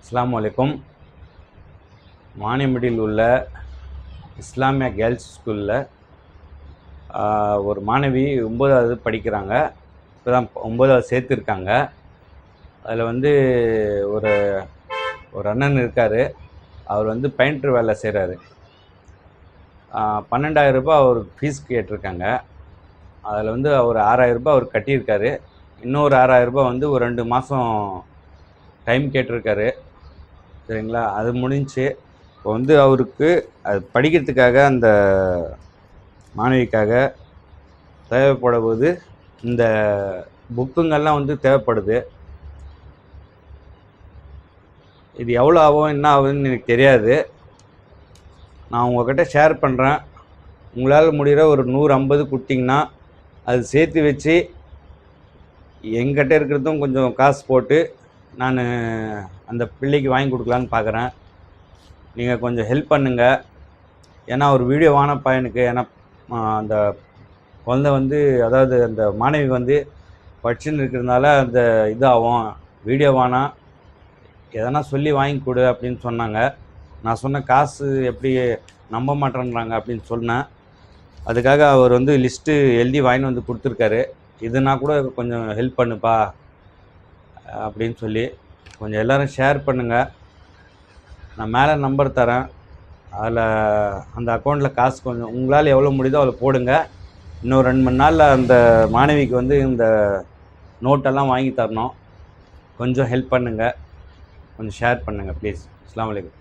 அஸ்ஸலாமு அலைக்கும். மானியம்பட்டியில் உள்ள இஸ்லாமியா கேர்ள்ஸ் ஸ்கூலில் ஒரு மாணவி 9வது படிக்கிறாங்க. இப்போ தான் 9வது சேர்த்துருக்காங்க. அதில் வந்து ஒரு ஒரு அண்ணன் இருக்கார். அவர் வந்து பெயிண்டர் வேலை செய்கிறாரு. 12,000 ரூபாய் அவர் ஃபீஸ் கேட்டிருக்காங்க. அதில் வந்து அவர் 6,000 ரூபாய் அவர் கட்டியிருக்காரு. இன்னொரு 6,000 ரூபாய் வந்து ஒரு 2 மாதம் டைம் கேட்டிருக்காரு. சரிங்களா? அது முடிஞ்சு இப்போ வந்து அவருக்கு அது படிக்கிறதுக்காக அந்த மாணவிக்காக தேவைப்படும்போது இந்த புக்குங்கள்லாம் வந்து தேவைப்படுது. இது எவ்வளோ ஆகும் என்ன ஆகுதுன்னு எனக்கு தெரியாது. நான் உங்கள்கிட்ட ஷேர் பண்ணுறேன். உங்களால் முடிகிற ஒரு 150 கொடுத்தீங்கன்னா அது சேர்த்து வச்சு எங்கிட்ட இருக்கிறதும் கொஞ்சம் காசு போட்டு நான் அந்த பிள்ளைக்கு வாங்கி கொடுக்கலான்னு பார்க்குறேன். நீங்கள் கொஞ்சம் ஹெல்ப் பண்ணுங்கள். ஏன்னா ஒரு வீடியோ வானப்பா எனக்கு. ஏன்னா அந்த குழந்தை வந்து அதாவது அந்த மாணவி வந்து படிச்சுன்னு இருக்கிறதுனால அந்த இதாகும். வீடியோ வானா எதனா சொல்லி வாங்கி கொடு அப்படின்னு சொன்னாங்க. நான் சொன்ன காசு எப்படி நம்ப மாட்டேன்றாங்க அப்படின்னு சொன்னேன். அதுக்காக அவர் வந்து லிஸ்ட்டு எழுதி வாங்கிட்டு வந்து கொடுத்துருக்காரு. இதுனா கூட கொஞ்சம் ஹெல்ப் பண்ணுப்பா அப்படின்னு சொல்லி கொஞ்சம் எல்லோரும் ஷேர் பண்ணுங்கள். நான் மேலே நம்பர் தரேன். அதில் அந்த அக்கௌண்ட்டில் காசு கொஞ்சம் உங்களால் எவ்வளோ முடியுதோ அதில் போடுங்க. இன்னும் 2-3 நாளில் அந்த மாணவிக்கு வந்து இந்த நோட்டெல்லாம் வாங்கி தரணும். கொஞ்சம் ஹெல்ப் பண்ணுங்கள். கொஞ்சம் ஷேர் பண்ணுங்கள் ப்ளீஸ். அஸ்ஸலாமு அலைக்கும்.